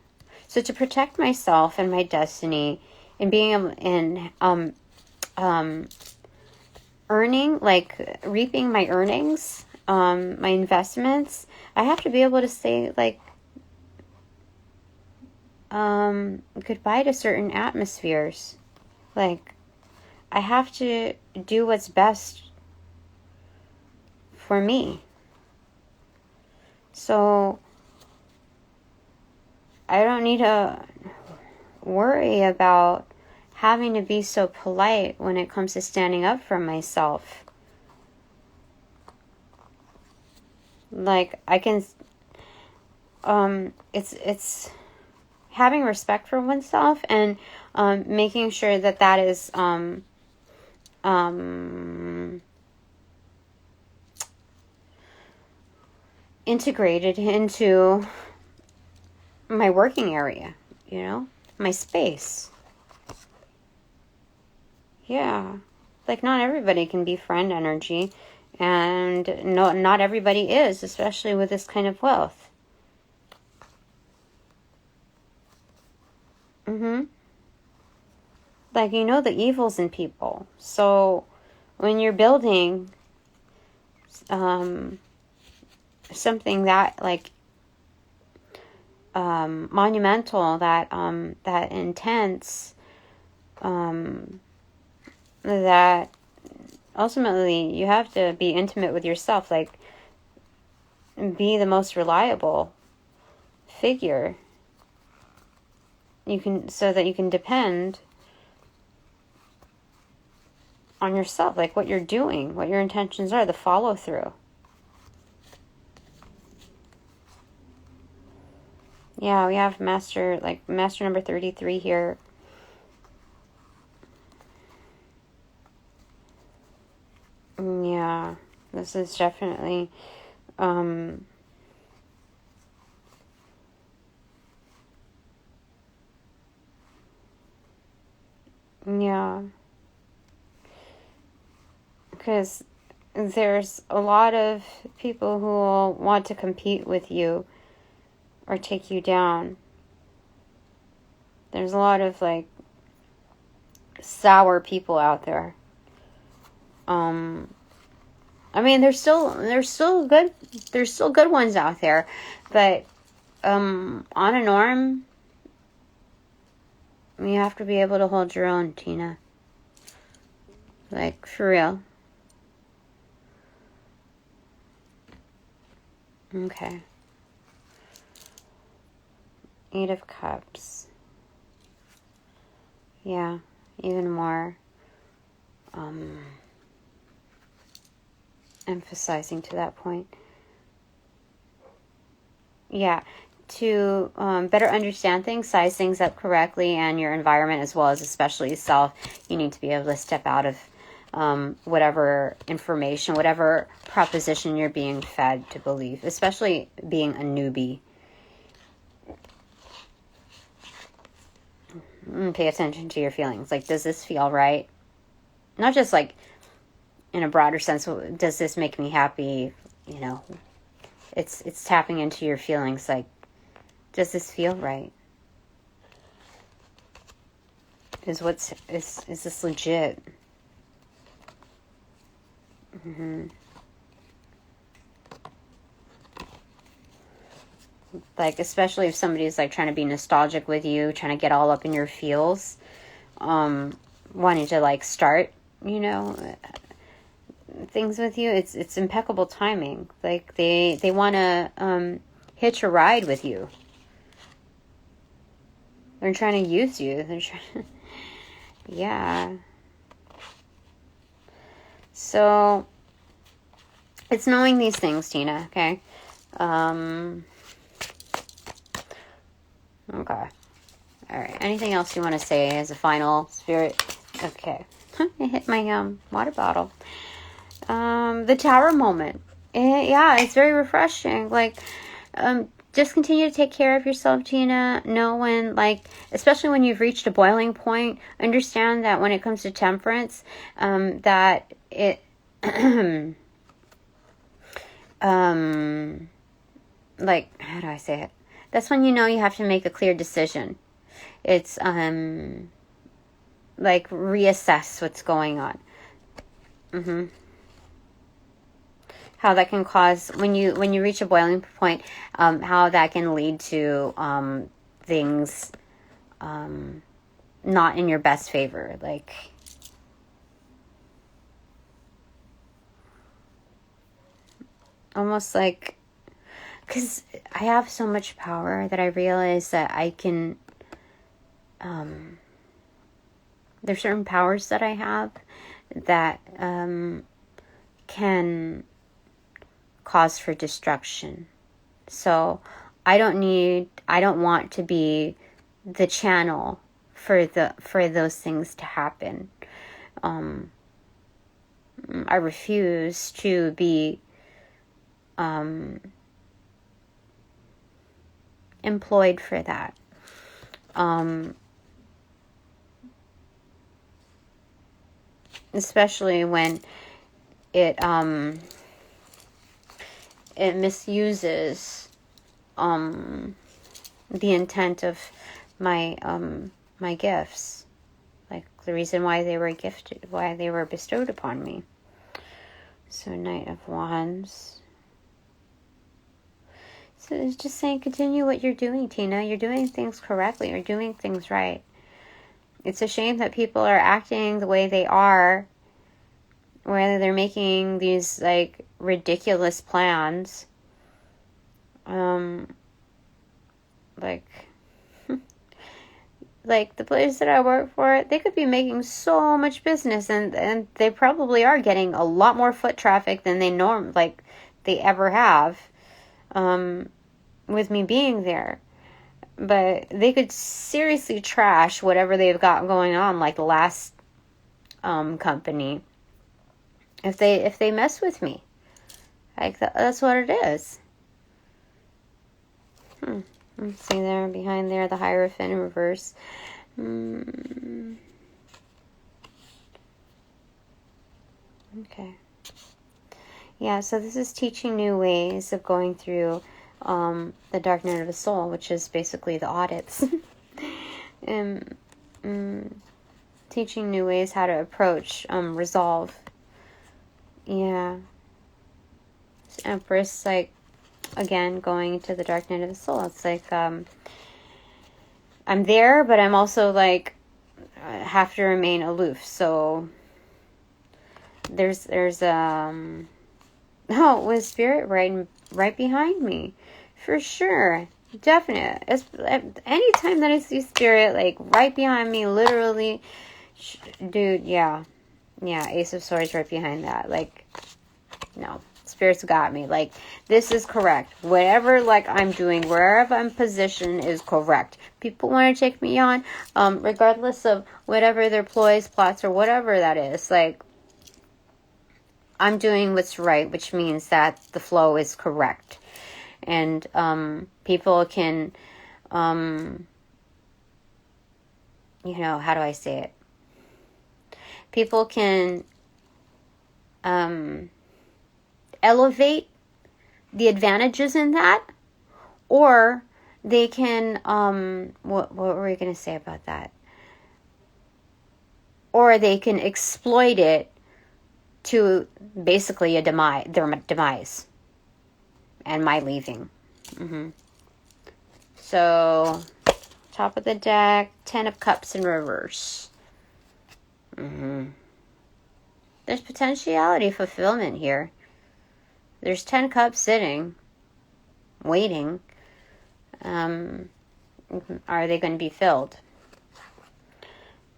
So to protect myself and my destiny, and being earning, like, reaping my earnings, my investments, I have to be able to say, like, goodbye to certain atmospheres. Like, I have to do what's best for me. So I don't need to worry about having to be so polite when it comes to standing up for myself. Like, I can, it's having respect for oneself, and making sure that is integrated into my working area, my space. Yeah. Like, not everybody can be friend energy, and not everybody is, especially with this kind of wealth. Like, the evils in people. So when you're building something that, like, monumental, that intense, that ultimately you have to be intimate with yourself, like, be the most reliable figure so that you can depend on yourself, like what you're doing, what your intentions are, the follow through. Yeah, we have master number 33 here. This is definitely, yeah. Because there's a lot of people who will want to compete with you or take you down. There's a lot of, like, sour people out there. I mean, there's still good ones out there, but on a norm, you have to be able to hold your own, Tina. Like, for real. Okay. 8 of Cups. Yeah, even more emphasizing to that point. Yeah, to better understand things, size things up correctly, and your environment as well as especially yourself, you need to be able to step out of whatever information, whatever proposition you're being fed to believe, especially being a newbie. Pay attention to your feelings. Like, does this feel right? Not just like in a broader sense, does this make me happy? You know, it's tapping into your feelings. Like, does this feel right? Is this legit? Like, especially if somebody's like trying to be nostalgic with you, trying to get all up in your feels, wanting to like start, you know, things with you, it's impeccable timing. Like, they want to hitch a ride with you. They're trying to use you. They're trying. Yeah. So it's knowing these things, Tina. Okay. Okay. All right. Anything else you want to say as a final, Spirit? Okay. I hit my water bottle. The Tower moment. Yeah, it's very refreshing. Like, just continue to take care of yourself, Tina. Know when, like, especially when you've reached a boiling point, understand that when it comes to temperance, that it, like, how do I say it? That's when you know you have to make a clear decision. It's, like, reassess what's going on. How that can cause, when you reach a boiling point, how that can lead to things not in your best favor. Like, almost like, because I have so much power that I realize that I can, there's certain powers that I have that can cause for destruction. So I don't want to be the channel for those things to happen. I refuse to be employed for that. Especially when it misuses the intent of my my gifts, like the reason why they were bestowed upon me. So Knight of Wands. So it's just saying, continue what you're doing, Tina. You're doing things correctly. You're doing things right. It's a shame that people are acting the way they are, whether they're making these, like, ridiculous plans. Like the place that I work for, they could be making so much business, and they probably are getting a lot more foot traffic than they ever have, with me being there. But they could seriously trash whatever they've got going on, like the last company, if they mess with me. Like, that's what it is. Let's see there, behind there, the Hierophant in reverse. Okay. Yeah, so this is teaching new ways of going through the dark night of the soul, which is basically the audits. Teaching new ways how to approach, resolve. Yeah. Empress, like, again, going into the dark night of the soul. It's like, I'm there, but I'm also, like, have to remain aloof. So, there's, oh, with Spirit right behind me. For sure. Definite. Anytime that I see Spirit, like, right behind me, literally, dude, yeah. Yeah, Ace of Swords right behind that. Like, no. Spirit's got me. Like, this is correct. Whatever, like, I'm doing, wherever I'm positioned is correct. People want to take me on, regardless of whatever their ploys, plots, or whatever that is. Like, I'm doing what's right, which means that the flow is correct. And people can, how do I say it? People can elevate the advantages in that, or they can, what were we going to say about that? Or they can exploit it to basically their demise and my leaving. So, top of the deck, 10 of Cups in reverse. There's potentiality fulfillment here. There's 10 cups sitting, waiting. Are they going to be filled?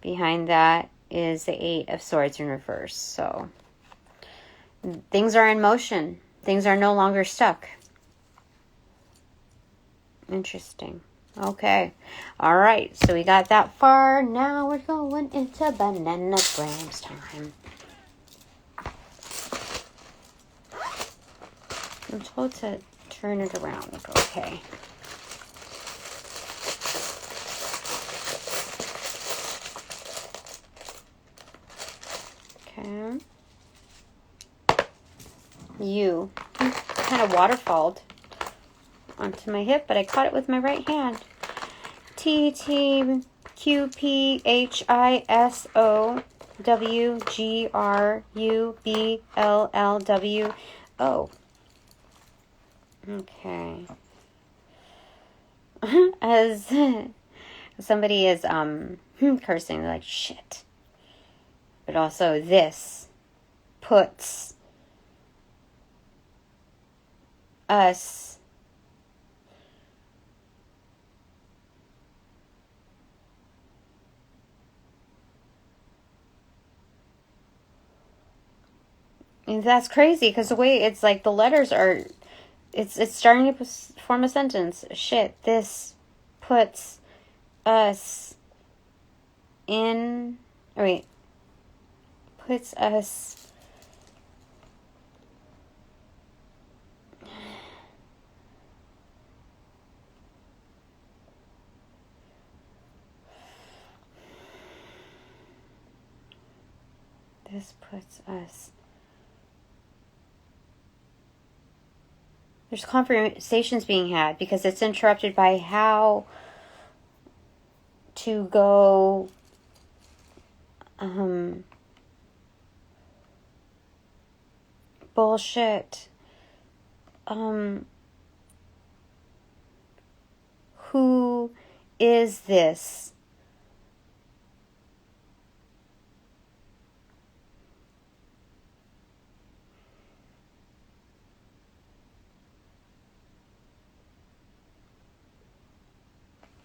Behind that is the 8 of Swords in reverse. So, things are in motion. Things are no longer stuck. Interesting. Okay. All right. So we got that far. Now we're going into Bananagrams time. I'm told to turn it around. Okay. Okay. You kind of waterfalled onto my hip, but I caught it with my right hand. TTPHISOWGRUBLLWO. Okay. As somebody is cursing, like, shit. But also this puts us and that's crazy because the way it's like the letters are, it's starting to form a sentence. Shit, this puts us in, puts us this puts us. There's conversations being had because it's interrupted by how to go bullshit. Who is this?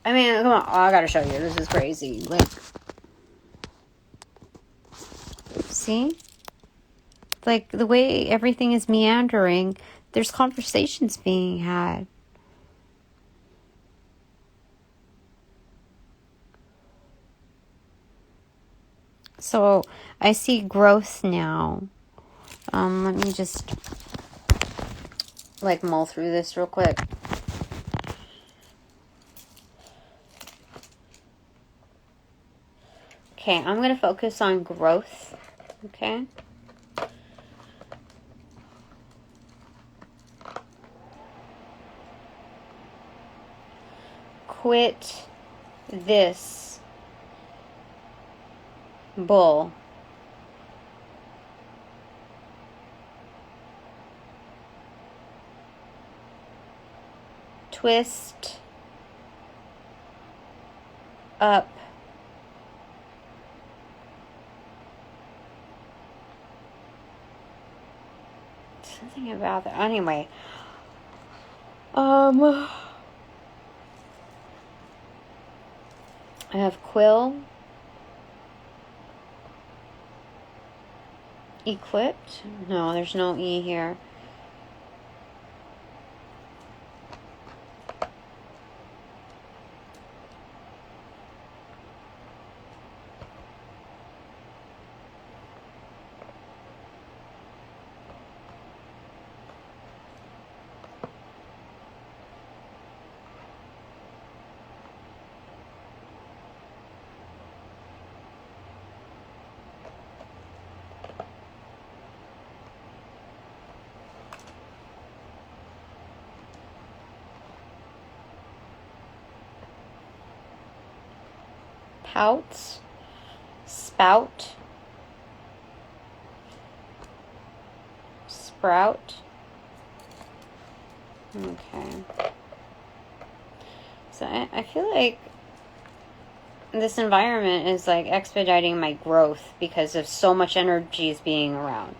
I mean, come on. Oh, I gotta show you. This is crazy. Like, see? Like, the way everything is meandering, there's conversations being had. So, I see growth now. Let me just like mull through this real quick. Okay, I'm going to focus on growth. Okay. Quit this bull. Twist up something about that. Anyway, I have quill equipped. No, there's no E here. Pout, spout, sprout. Okay. So I feel like this environment is like expediting my growth because of so much energy is being around.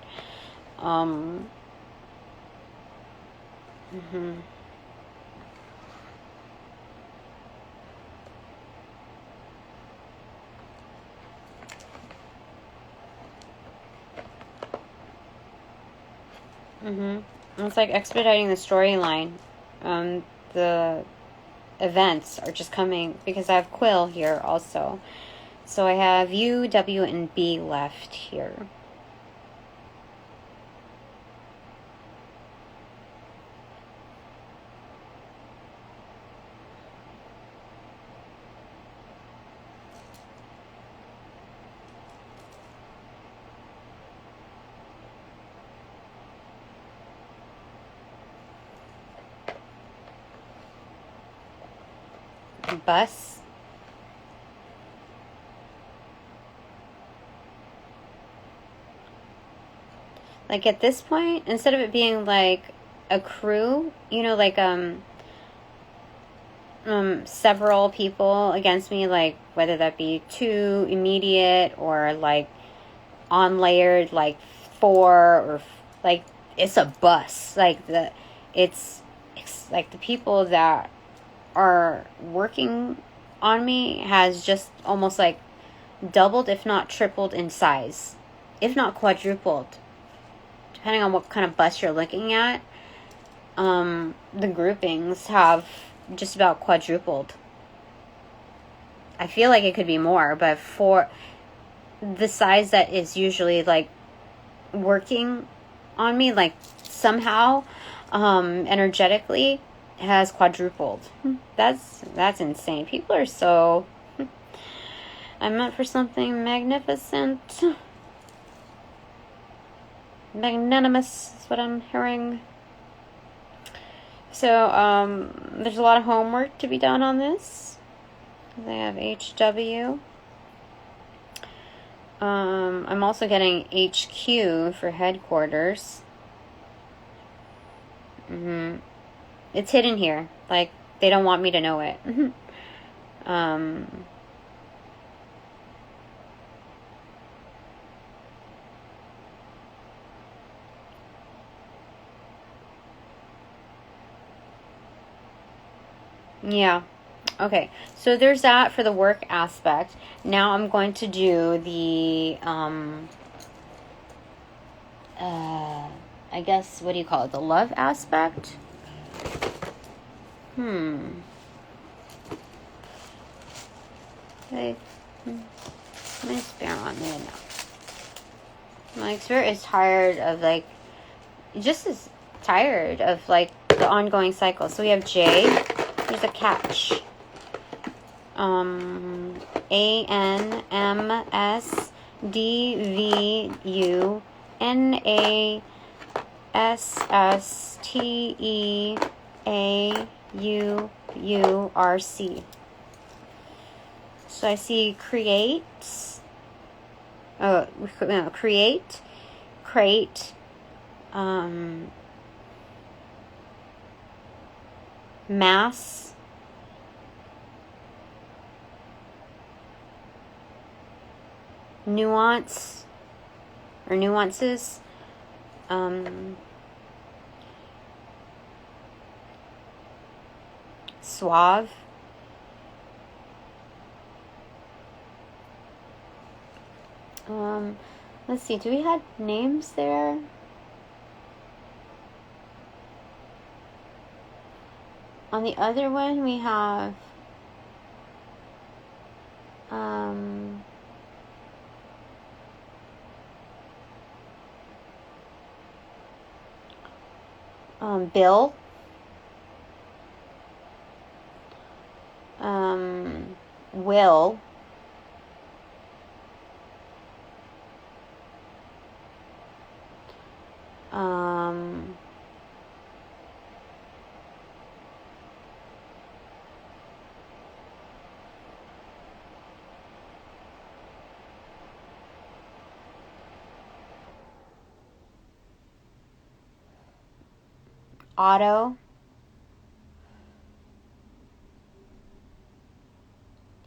It's like expediting the storyline. The events are just coming because I have quill here also. So I have U, W, and B left here. Bus. Like at this point, instead of it being like a crew, you know, like several people against me, like whether that be 2 immediate or like on layered like 4 or like it's a bus. Like it's like the people that are working on me has just almost like doubled, if not tripled in size, if not quadrupled, depending on what kind of bus you're looking at. The groupings have just about quadrupled. I feel like it could be more, but for the size that is usually like working on me, like somehow energetically has quadrupled. That's insane. People are so I'm meant for something magnificent. Magnanimous is what I'm hearing. So there's a lot of homework to be done on this. They have HW. I'm also getting HQ for headquarters. It's hidden here. Like, they don't want me to know it. Yeah. Okay. So there's that for the work aspect. Now I'm going to do the, I guess, what do you call it? The love aspect? Like, my spirit on me enough. My spirit is tired of, like, just as tired of like the ongoing cycle. So we have J. There's a catch. ANMSDVUNASSTEAUURC. So I see create, create, crate, mass, nuance, or nuances, suave, let's see, do we have names there? On the other one we have Bill, Will, Otto,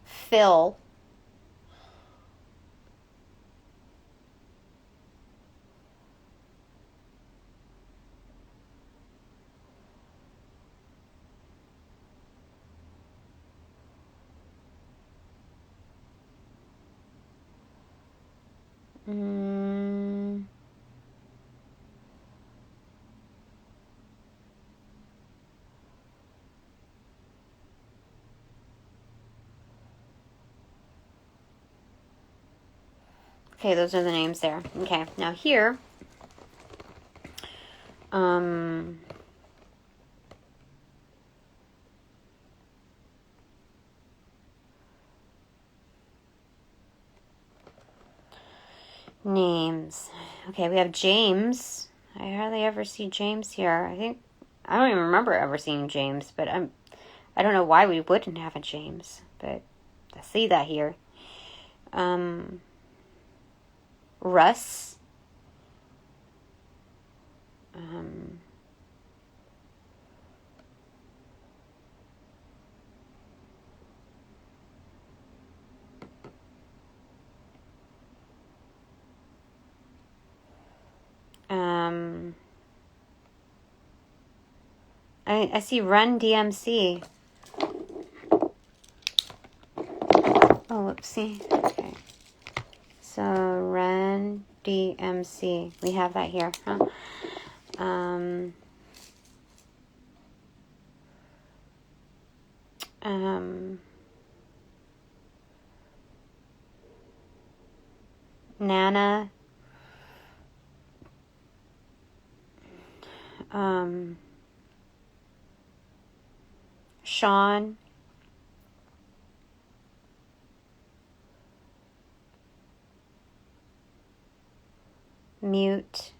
Phil, okay, those are the names there. Okay, now here, names. Okay, we have James. I hardly ever see James here. I don't even remember ever seeing James, but I don't know why we wouldn't have a James, but I see that here. Russ. I see Run DMC. Oh, whoopsie. Okay. So Run DMC. We have that here, huh? Nana. Sean. Mute.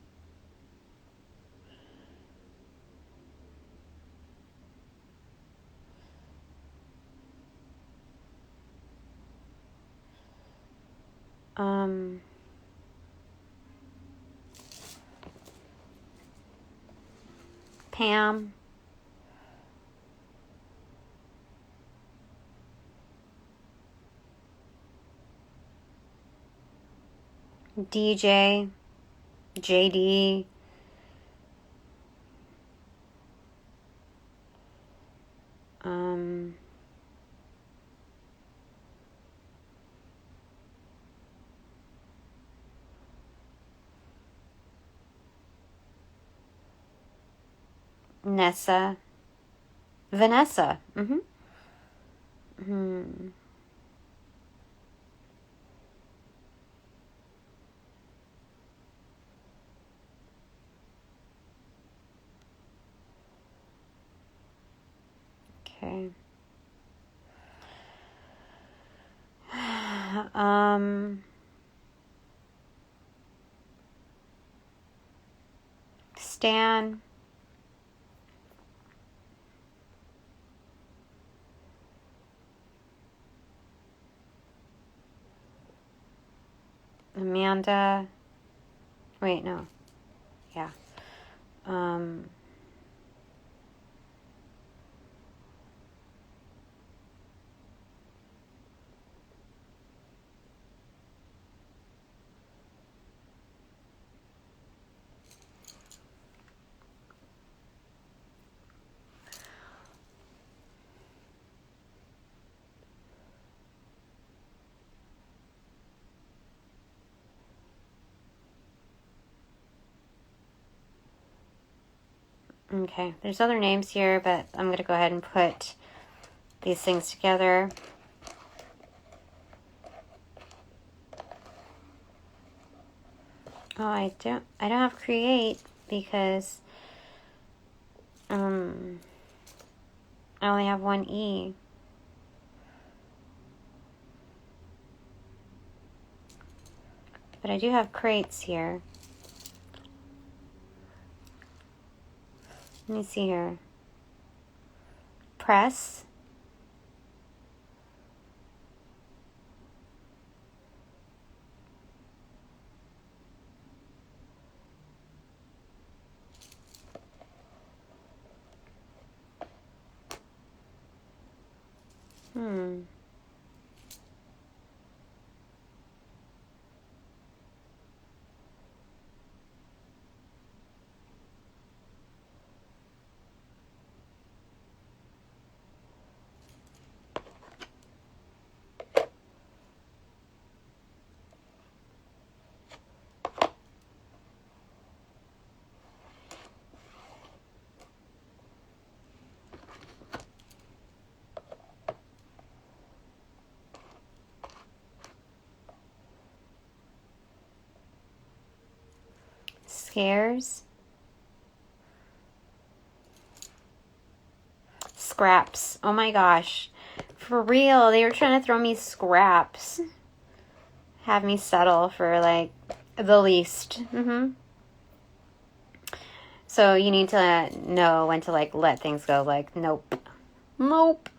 Pam. DJ. JD. Nessa. Vanessa. Okay. Stan. Amanda. Wait, no. Yeah. Okay, there's other names here, but I'm going to go ahead and put these things together. Oh, I don't have create because I only have one E. But I do have crates here. Let me see here. Press. Scares. Scraps. Oh my gosh. For real, they were trying to throw me scraps. Have me settle for like the least. So you need to know when to like let things go. Like, nope. Nope.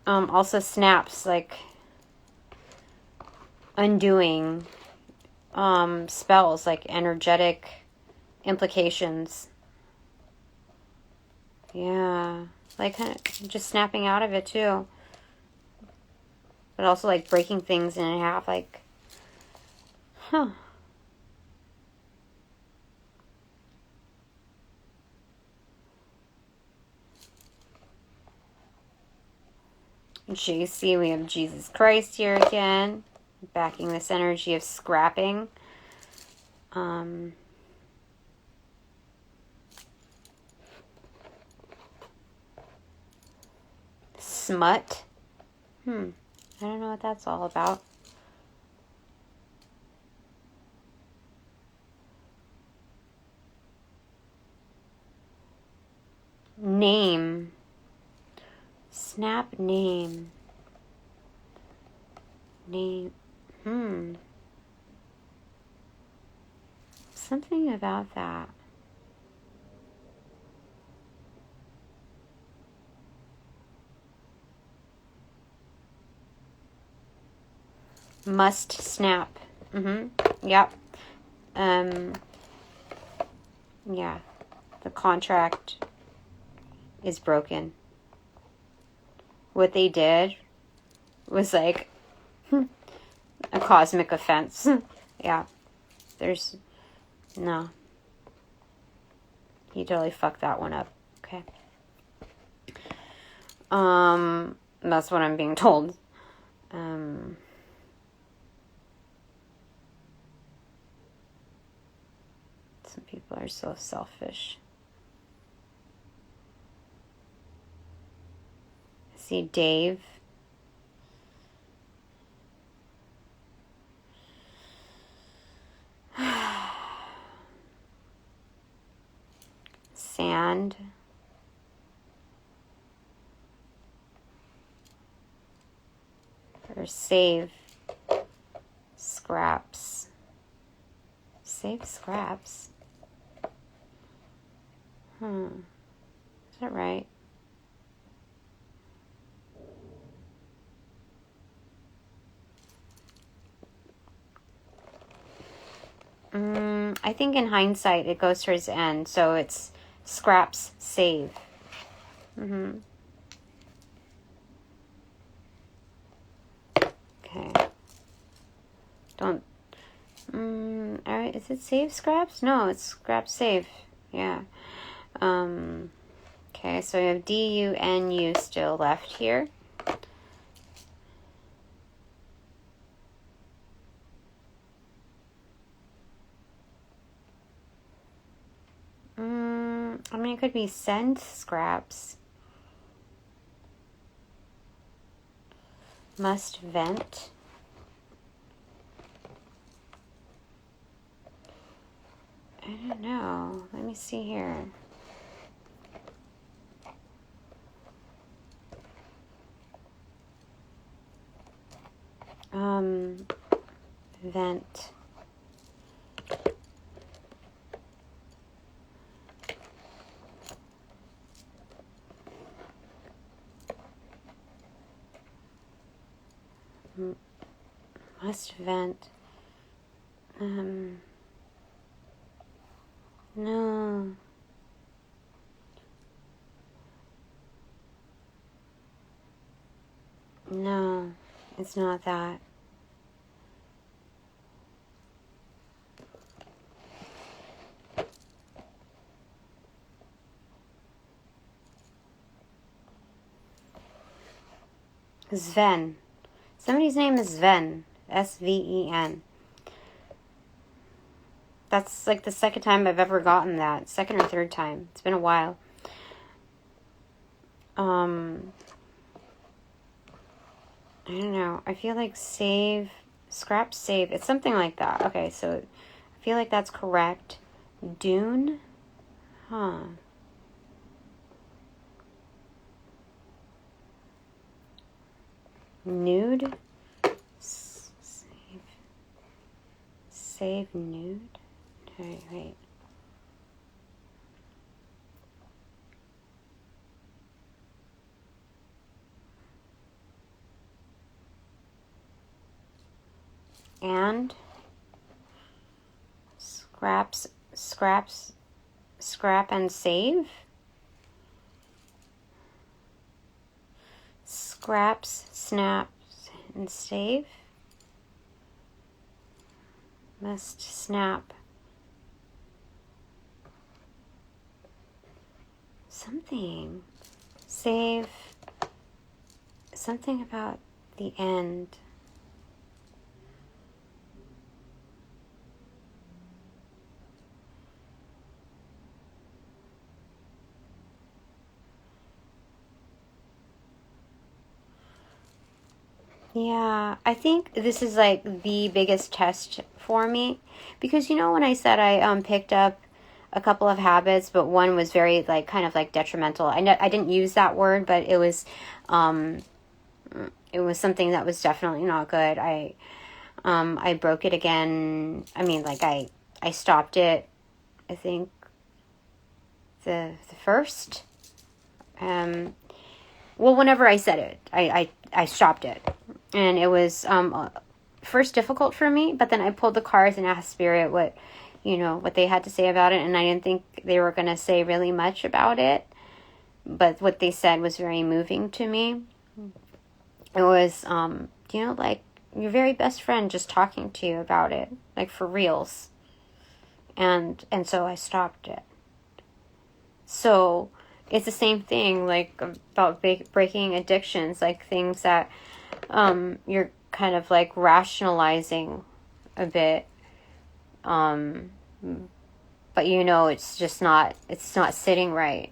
Also snaps, like undoing spells, like energetic implications. Yeah. Like kind of just snapping out of it too. But also like breaking things in half, like, huh. JC, we have Jesus Christ here again, backing this energy of scrapping. Smut. I don't know what that's all about. Name. Snap name. Name. Something about that. Must snap. Yep. Yeah. The contract is broken. What they did was like a cosmic offense. Yeah. There's no. He totally fucked that one up. Okay. That's what I'm being told. Some people are so selfish. I see Dave. Sand. or save scraps. Save scraps? Is that right? I think in hindsight it goes towards the end, so it's scraps save. Okay. Don't. Alright, is it save scraps? No, it's scraps save. Yeah. Okay, so we have D-U-N-U still left here. I mean, it could be send scraps. Must vent. I don't know. Let me see here. Vent. Must vent. No. No, it's not that. Sven. Somebody's name is Sven. S-V-E-N. That's like the second time I've ever gotten that. Second or third time. It's been a while. I don't know. I feel like save, scrap save. It's something like that. Okay, so I feel like that's correct. Dune? Huh. Nude? Save nude? Okay, wait. And scrap and save. Scraps, snaps, and save. Must snap. Something. Save. Something about the end. Yeah, I think this is like the biggest test for me because you know when I said I picked up a couple of habits, but one was very like kind of like detrimental. I didn't use that word, but it was something that was definitely not good. I broke it again. I mean, like I stopped it. I think the first. Well, whenever I said it, I stopped it. And it was first difficult for me, but then I pulled the cards and asked Spirit what they had to say about it, and I didn't think they were going to say really much about it, but what they said was very moving to me. It was, like your very best friend just talking to you about it, like for reals. And so I stopped it. So it's the same thing, like about breaking addictions, like things that you're kind of like rationalizing a bit, but it's not sitting right.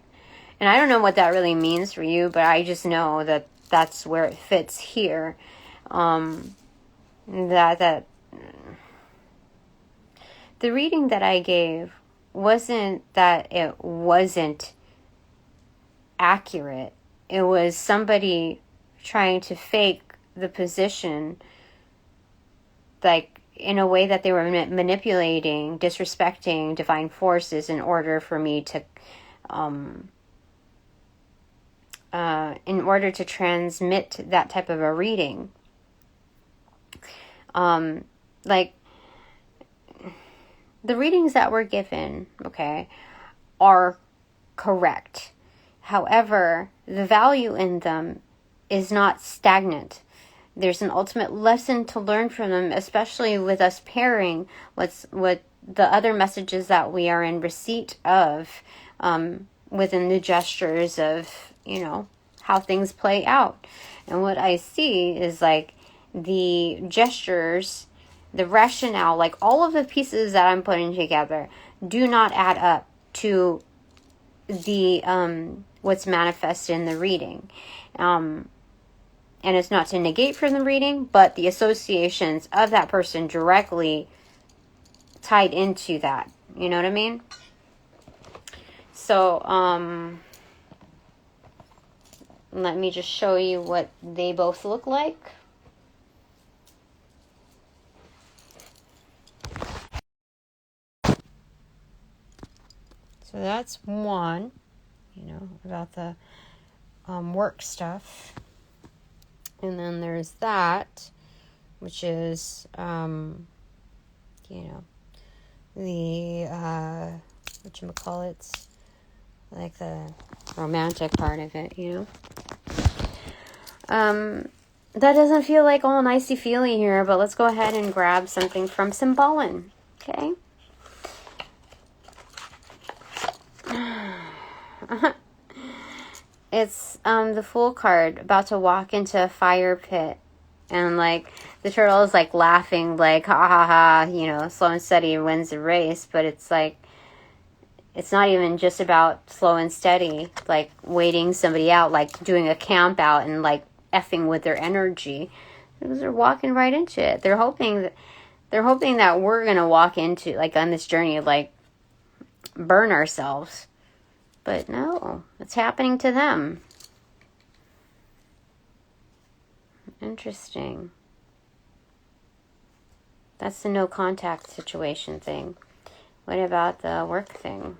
And I don't know what that really means for you, but I just know that that's where it fits here. That the reading that I gave wasn't that it wasn't accurate. It was somebody trying to fake the position, like, in a way that they were manipulating, disrespecting divine forces in order for me to, in order to transmit that type of a reading. Like, the readings that were given, okay, are correct. However, the value in them is not stagnant. There's an ultimate lesson to learn from them, especially with us pairing with the other messages that we are in receipt of, within the gestures of, you know, how things play out. And what I see is like the gestures, the rationale, like all of the pieces that I'm putting together do not add up to the what's manifested in the reading. And it's not to negate from the reading, but the associations of that person directly tied into that. You know what I mean? So, let me just show you what they both look like. So that's one, you know, about the work stuff. And then there's that, which is, you know, the, whatchamacallits, like the romantic part of it, you know. That doesn't feel like all nicey-feely here, but let's go ahead and grab something from Symbolin, okay? It's the Fool card, about to walk into a fire pit, and like the turtle is like laughing, like ha ha ha, you know, slow and steady wins the race. But it's like, it's not even just about slow and steady, like waiting somebody out, like doing a camp out and like effing with their energy. They're walking right into it. They're hoping that we're gonna walk into, like, on this journey, like burn ourselves. But no, it's happening to them. Interesting. That's the no contact situation thing. What about the work thing?